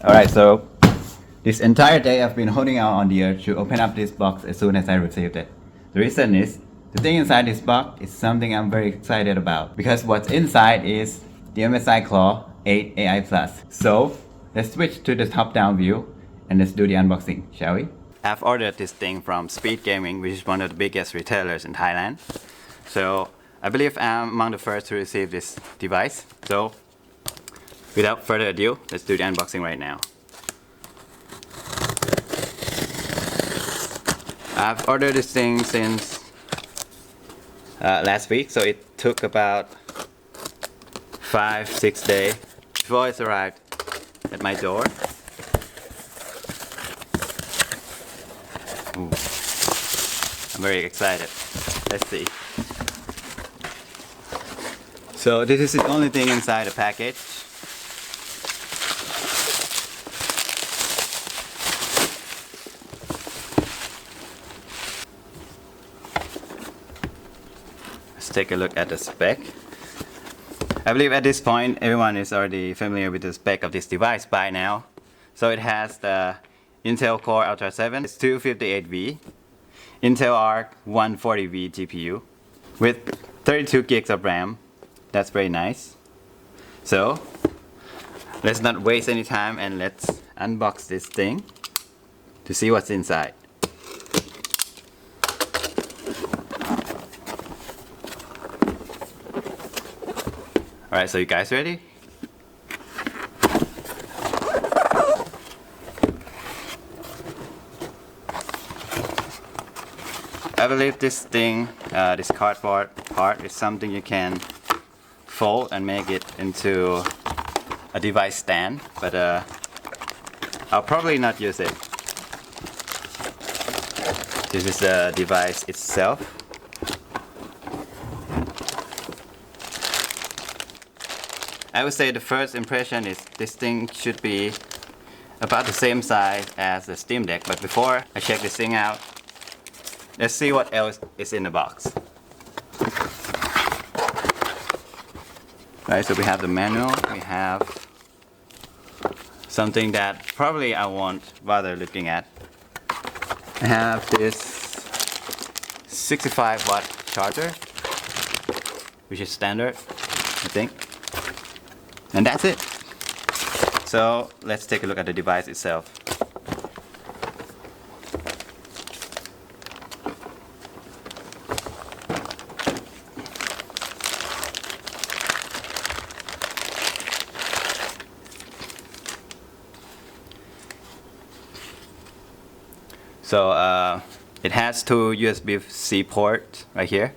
Alright, so this entire day I've been holding out on the urge to open up this box as soon as I received it. The reason is, the thing inside this box is something I'm very excited about, because what's inside is the MSI Claw 8 AI Plus. So, let's switch to the top-down view and let's do the unboxing, shall we? I've ordered this thing from Speed Gaming, which is one of the biggest retailers in Thailand. So, I believe I'm among the first to receive this device. So, without further ado, let's do the unboxing right now. I've ordered this thing since last week, so it took about 5-6 days before it's arrived at my door. Ooh. I'm very excited. Let's see. So this is the only thing inside the package. Let's take a look at the spec. I believe at this point everyone is already familiar with the spec of this device by now. So it has the Intel Core Ultra 7, it's 258V, Intel Arc 140V GPU with 32 gigs of RAM. That's very nice. So let's not waste any time and let's unbox this thing to see what's inside. Alright, so you guys ready? I believe this thing, this cardboard part is something you can fold and make it into a device stand, but I'll probably not use it. This is the device itself. I would say the first impression is this thing should be about the same size as the Steam Deck, but before I check this thing out, let's see what else is in the box. Right, so we have the manual, we have something that probably I won't bother looking at. I have this 65-watt charger, which is standard, I think. And that's it. So let's take a look at the device itself. So it has two USB-C ports right here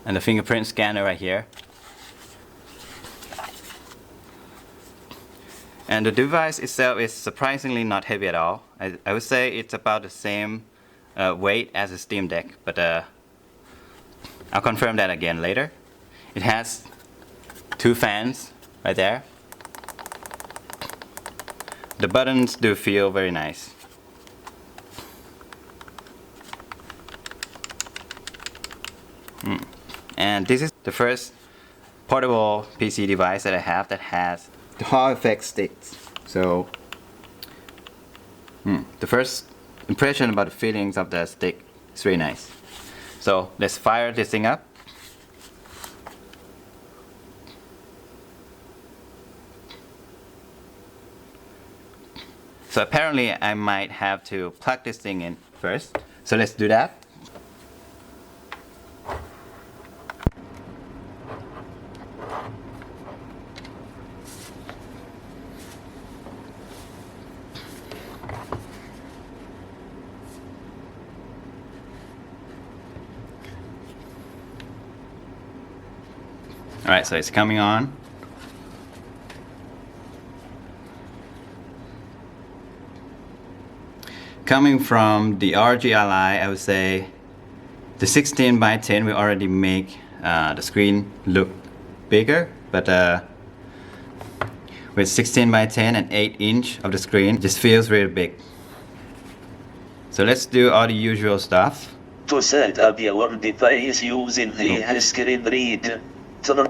and the fingerprint scanner right here. And the device itself is surprisingly not heavy at all. I would say it's about the same weight as a Steam Deck, but I'll confirm that again later. It has two fans right there. The buttons do feel very nice. And this is the first portable PC device that I have that has the Hall effect sticks. So the first impression about the feelings of the stick is very nice. So let's fire this thing up. So apparently I might have to plug this thing in first. So let's do that. Alright, so it's coming on. Coming from the ROG Ally, I would say the 16:10 will already make the screen look bigger, but with 16:10 and 8" of the screen, just feels really big. So let's do all the usual stuff. To set up your device using the screen read. Turn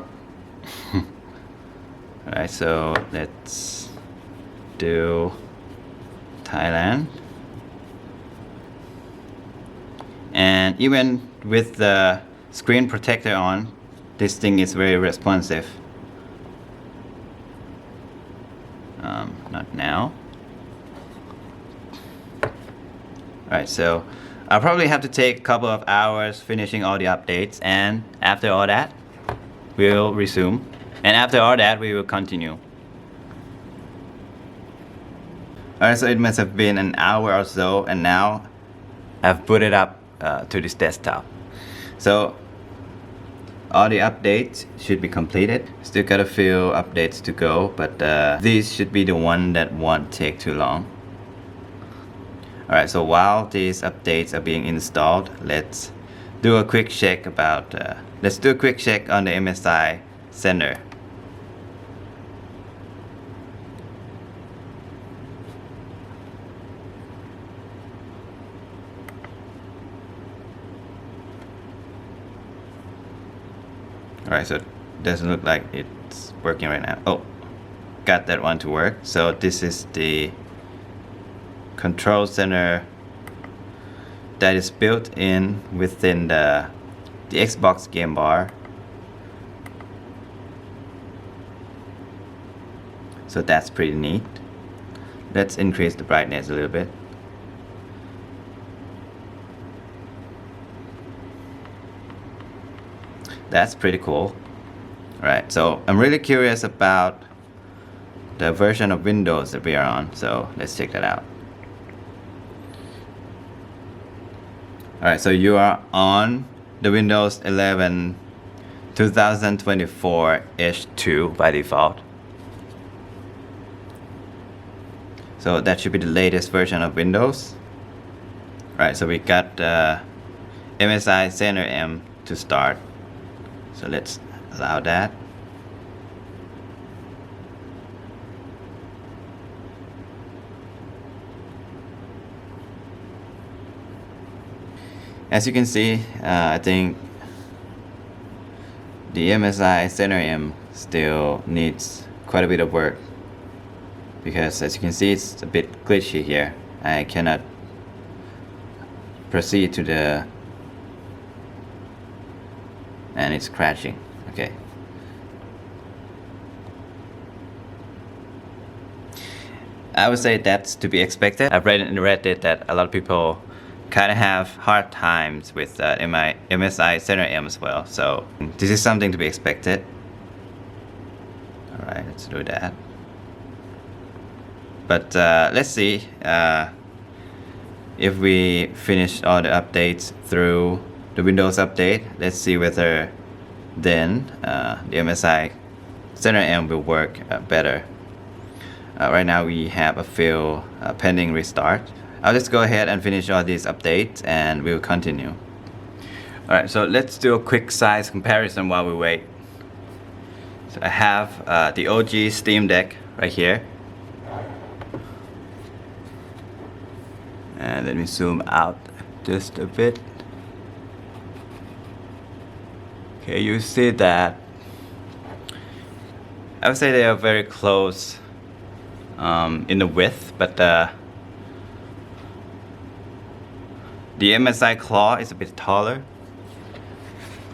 Alright, so let's do Thailand. And even with the screen protector on, this thing is very responsive. Not now. Alright, so I'll probably have to take a couple of hours finishing all the updates, and after all that, we'll resume. And after all that, we will continue. Alright, so it must have been an hour or so, and now I've put it up to this desktop. So all the updates should be completed. Still got a few updates to go, but these should be the one that won't take too long. Alright, so while these updates are being installed, let's do a quick check about let's do a quick check on the MSI center. Alright, so it doesn't look like it's working right now. Oh, got that one to work. So this is the control center that is built in within the Xbox game bar. So that's pretty neat. Let's increase the brightness a little bit. That's pretty cool. Alright, so I'm really curious about the version of Windows that we are on, so let's check that out. Alright, so you are on the Windows 11 2024 H2 by default. So that should be the latest version of Windows. Alright, so we got MSI Center M to start. So let's allow that. As you can see, I think the MSI Center M still needs quite a bit of work, because as you can see, it's a bit glitchy here. I cannot proceed to the, and it's crashing. Okay. I would say that's to be expected. I've read in Reddit that a lot of people kind of have hard times with MSI Center M as well. So this is something to be expected. Alright, let's do that. But let's see if we finish all the updates through the Windows update. Let's see whether then the MSI Center M will work better. Right now we have a few pending restart. I'll just go ahead and finish all these updates and we'll continue. Alright, so let's do a quick size comparison while we wait. So I have the OG Steam Deck right here. And let me zoom out just a bit. Okay, you see that I would say they are very close in the width, but the MSI Claw is a bit taller.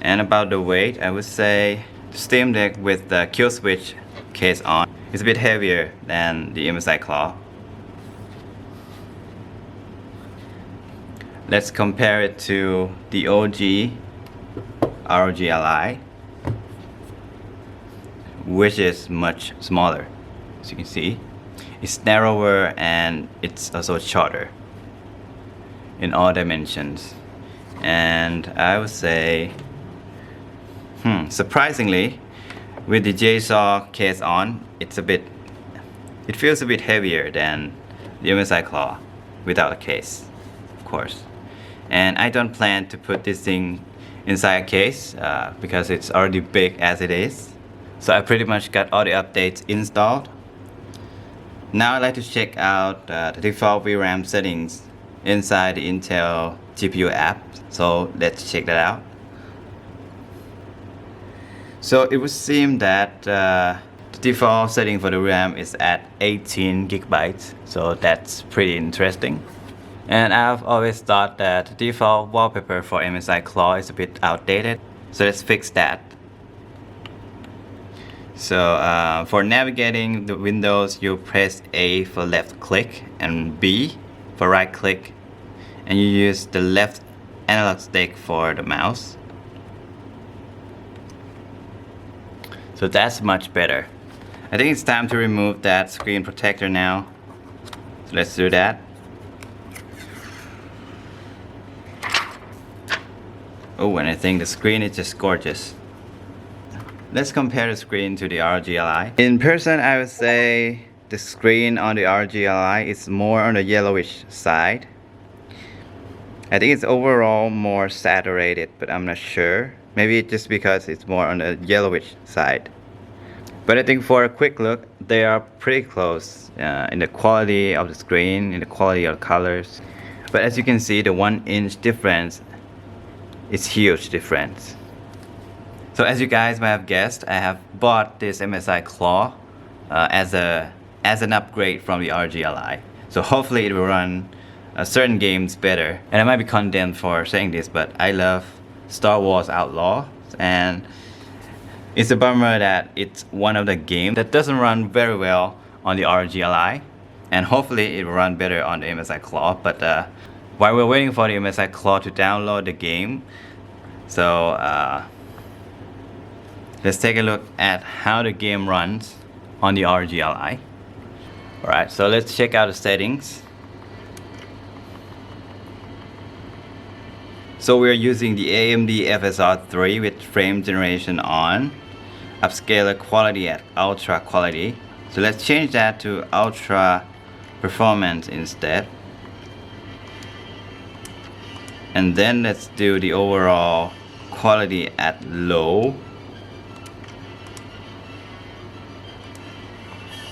And about the weight, I would say the Steam Deck with the kill switch case on is a bit heavier than the MSI Claw. Let's compare it to the OG ROG Ally, which is much smaller. As you can see, it's narrower and it's also shorter in all dimensions. And I would say, surprisingly, with the JSAW case on, it feels a bit heavier than the MSI Claw without a case, of course. And I don't plan to put this thing inside a case because it's already big as it is. So I pretty much got all the updates installed. Now I'd like to check out the default VRAM settings inside the Intel GPU app. So let's check that out. So it would seem that the default setting for the RAM is at 18 gigabytes, so that's pretty interesting. And I've always thought that default wallpaper for MSI Claw is a bit outdated, so let's fix that. So for navigating the windows, you press A for left click and B for right click, and you use the left analog stick for the mouse. So that's much better. I think it's time to remove that screen protector now. So let's do that. Oh, and I think the screen is just gorgeous. Let's compare the screen to the ROG Ally. In person, I would say the screen on the ROG Ally is more on the yellowish side. I think it's overall more saturated, but I'm not sure. Maybe just because it's more on the yellowish side. But I think for a quick look, they are pretty close in the quality of the screen, in the quality of the colors. But as you can see, the 1-inch difference is huge difference. So as you guys might have guessed, I have bought this MSI Claw as an upgrade from the ROG Ally. So hopefully it will run certain games better. And I might be condemned for saying this, but I love Star Wars Outlaws, and it's a bummer that it's one of the games that doesn't run very well on the ROG Ally, and hopefully it will run better on the MSI Claw. But while we're waiting for the MSI Claw to download the game, so let's take a look at how the game runs on the ROG Ally. Alright, so let's check out the settings. So we're using the AMD FSR 3 with frame generation on, upscaler quality at ultra quality. So let's change that to ultra performance instead. And then let's do the overall quality at low.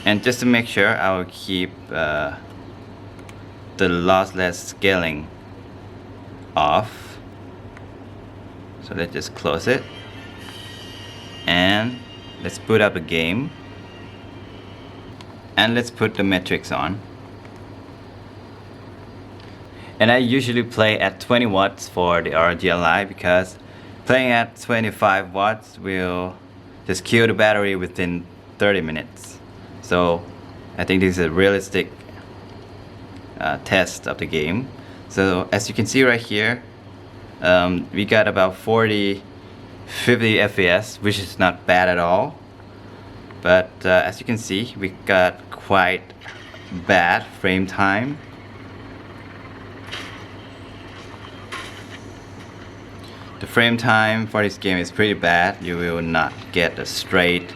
And just to make sure, I will keep the lossless scaling off. So let's just close it. And let's boot up the game. And let's put the metrics on. And I usually play at 20 watts for the ROG Ally because playing at 25 watts will just kill the battery within 30 minutes. So I think this is a realistic test of the game. So as you can see right here, we got about 40-50 FPS, which is not bad at all. But as you can see, we got quite bad frame time. The frame time for this game is pretty bad. You will not get a straight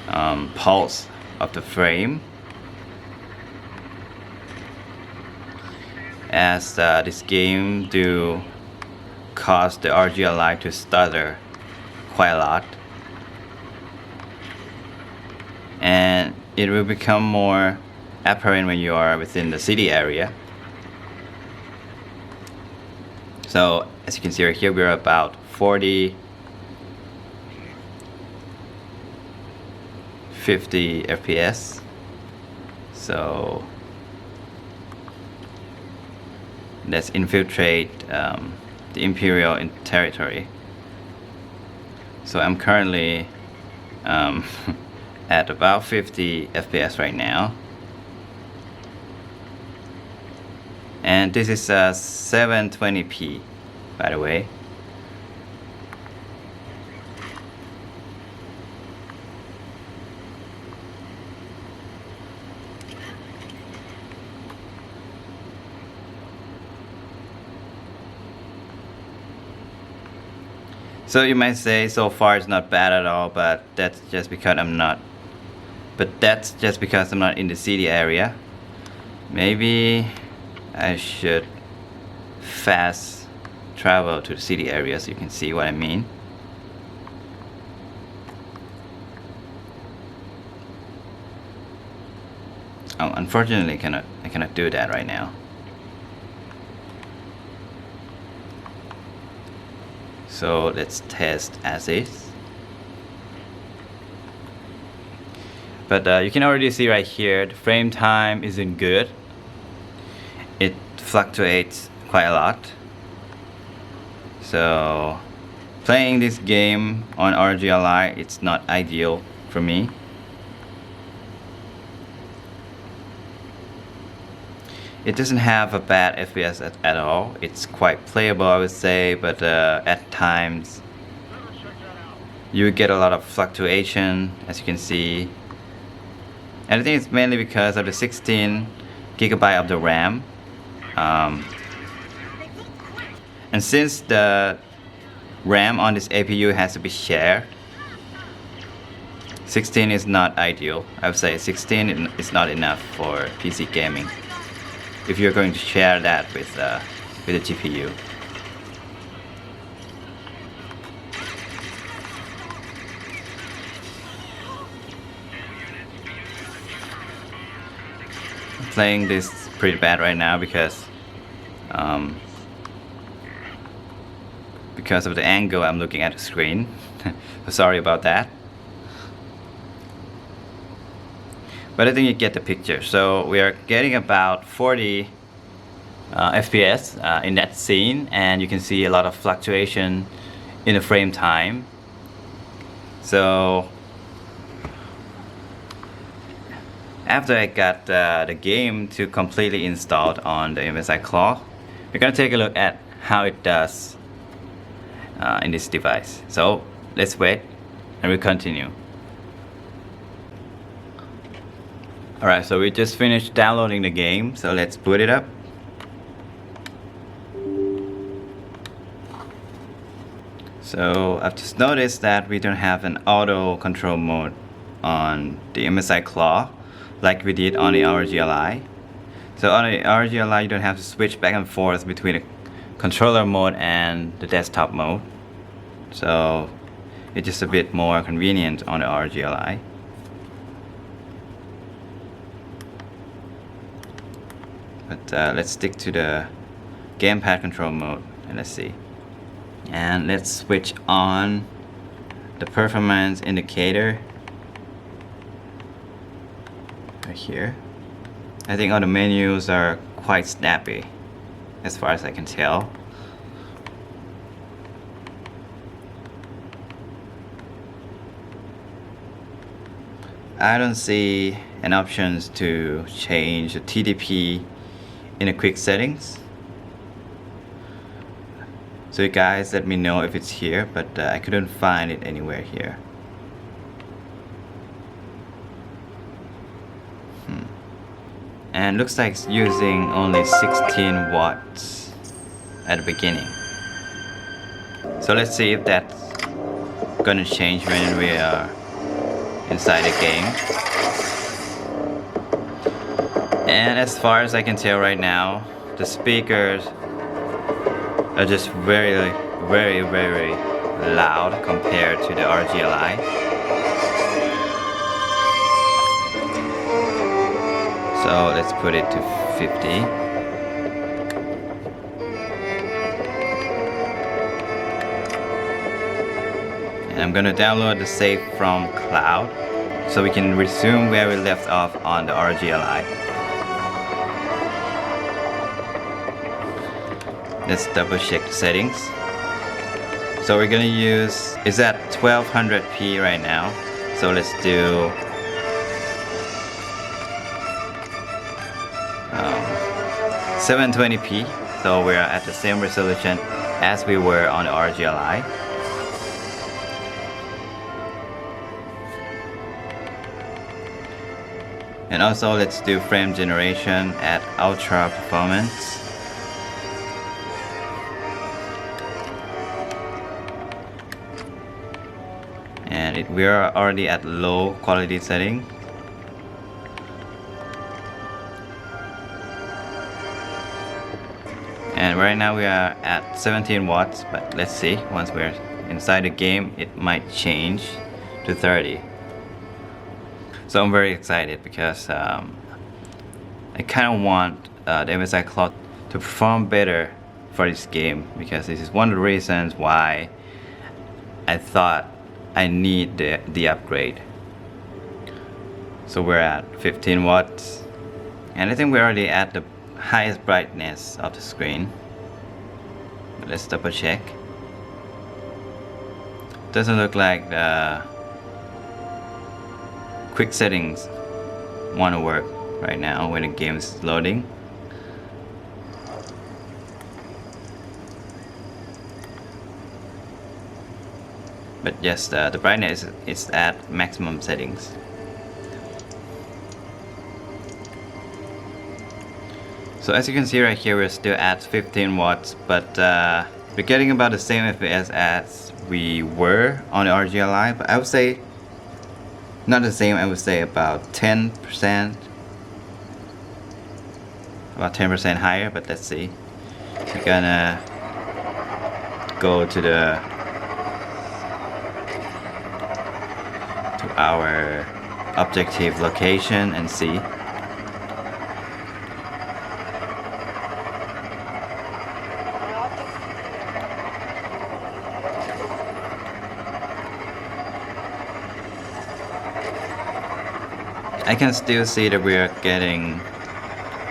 pulse of the frame, as this game do cause the ROG Ally to stutter quite a lot, and it will become more apparent when you are within the city area. So as you can see right here, we're about 40-50 FPS. So let's infiltrate the Imperial territory. So I'm currently at about 50 FPS right now. And this is 720p, by the way. So you might say so far it's not bad at all, but that's just because I'm not in the city area. Maybe I should fast travel to the city area so you can see what I mean. Oh, unfortunately I cannot do that right now. So let's test as is. But you can already see right here, the frame time isn't good. It fluctuates quite a lot. So playing this game on ROG Ally, it's not ideal for me. It doesn't have a bad FPS at all. It's quite playable, I would say, but at times you get a lot of fluctuation, as you can see. And I think it's mainly because of the 16GB of the RAM. And since the RAM on this APU has to be shared, 16 is not ideal. I would say 16 is not enough for PC gaming if you're going to share that with the GPU. Playing this pretty bad right now because of the angle I'm looking at the screen. Sorry about that. But I think you get the picture. So we are getting about 40 FPS in that scene, and you can see a lot of fluctuation in the frame time. So after I got the game to completely installed on the MSI Claw, we're gonna take a look at how it does in this device. So let's wait and we'll continue. Alright, so we just finished downloading the game, so let's boot it up. So I've just noticed that we don't have an auto control mode on the MSI Claw like we did on the ROG Ally. So on the ROG Ally you don't have to switch back and forth between the controller mode and the desktop mode. So it's just a bit more convenient on the ROG Ally. But let's stick to the gamepad control mode and let's see. And let's switch on the performance indicator right here. I think all the menus are quite snappy as far as I can tell. I don't see an option to change the TDP in the quick settings. So you guys let me know if it's here, but I couldn't find it anywhere here. And looks like it's using only 16 watts at the beginning. So let's see if that's gonna change when we are inside the game. And as far as I can tell right now, the speakers are just very loud compared to the ROG Ally. So let's put it to 50. And I'm gonna download the save from cloud so we can resume where we left off on the ROG Ally. Let's double check the settings. So we're gonna use, it's at 1200p right now. So let's do 720p. So we're at the same resolution as we were on the ROG Ally. And also let's do frame generation at ultra performance. And we are already at low quality setting. And right now we are at 17 watts, but let's see, once we're inside the game it might change to 30. So I'm very excited because I kind of want the MSI Claw to perform better for this game, because this is one of the reasons why I thought I need the upgrade. So we're at 15 watts, and I think we're already at the highest brightness of the screen. But let's double check. Doesn't look like the quick settings want to work right now when the game is loading. But yes, the brightness is at maximum settings. So as you can see right here, we're still at 15 watts, but we're getting about the same FPS as we were on the ROG Ally, but I would say not the same. I would say about 10%, about 10% higher. But let's see. We're gonna go to our objective location and see. I can still see that we are getting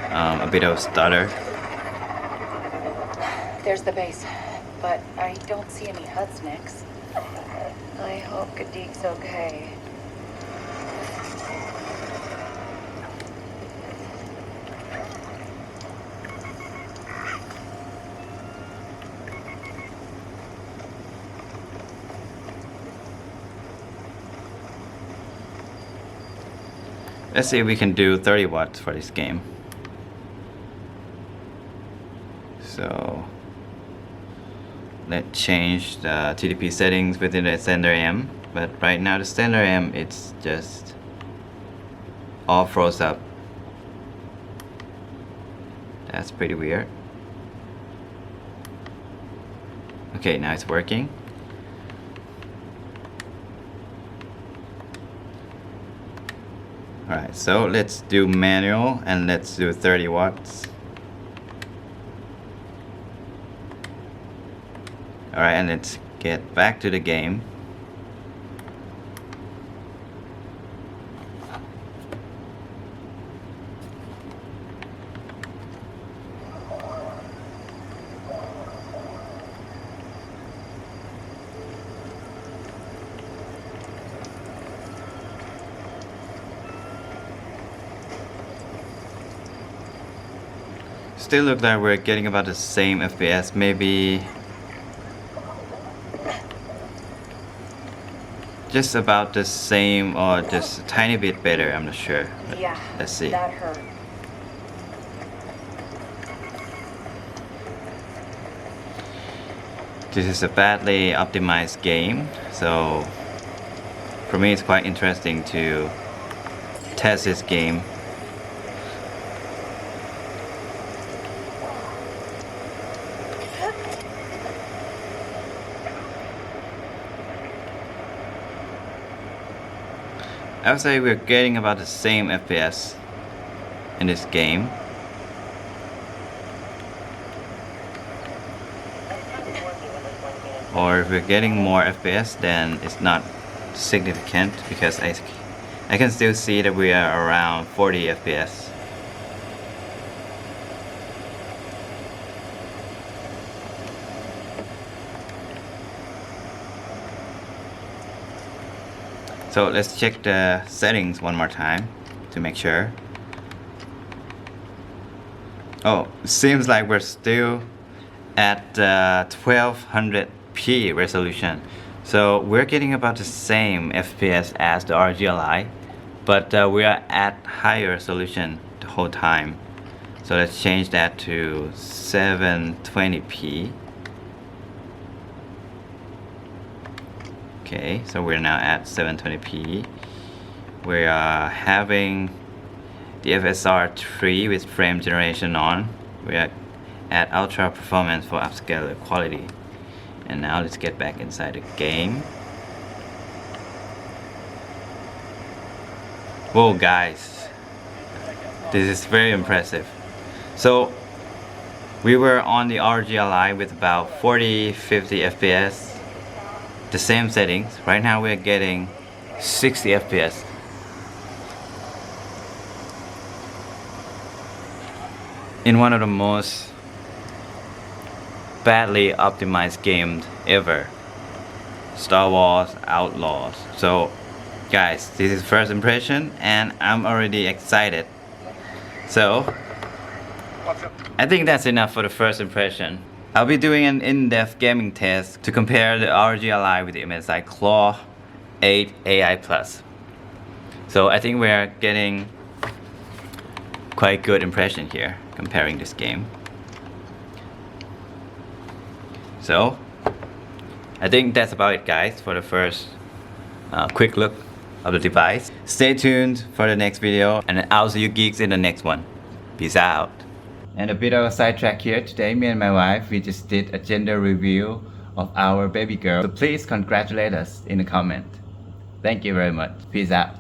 a bit of stutter. There's the base, but I don't see any HUDs, Nix. I hope Gadik's okay. Let's see if we can do 30 watts for this game. So let's change the TDP settings within the standard M. But right now the standard M, it's just all froze up. That's pretty weird. Okay, now it's working. Alright, so let's do manual and let's do 30 watts. Alright, and let's get back to the game. Still look like we're getting about the same FPS, maybe just about the same or just a tiny bit better, I'm not sure. But Yeah, let's see. That hurt. This is a badly optimized game, so for me it's quite interesting to test this game. I would say we're getting about the same FPS in this game. Or if we're getting more FPS, then it's not significant because I can still see that we are around 40 FPS. So let's check the settings one more time to make sure. Oh, seems like we're still at 1200p resolution. So we're getting about the same FPS as the ROG Ally, but we are at higher resolution the whole time. So let's change that to 720p. Okay, so we're now at 720p. We are having the FSR 3 with frame generation on. We are at ultra performance for upscaler quality. And now let's get back inside the game. Whoa guys, this is very impressive. So we were on the ROG Ally with about 40-50 FPS, the same settings. Right now we're getting 60 FPS. in one of the most badly optimized games ever, Star Wars Outlaws. So guys, this is first impression and I'm already excited. So I think that's enough for the first impression. I'll be doing an in-depth gaming test to compare the ROG Ally with the MSI Claw 8 AI Plus. So I think we're getting quite good impression here comparing this game. So I think that's about it, guys, for the first quick look of the device. Stay tuned for the next video and I'll see you geeks in the next one. Peace out. And a bit of a sidetrack here. Today me and my wife, we just did a gender review of our baby girl. So please congratulate us in the comment. Thank you very much. Peace out.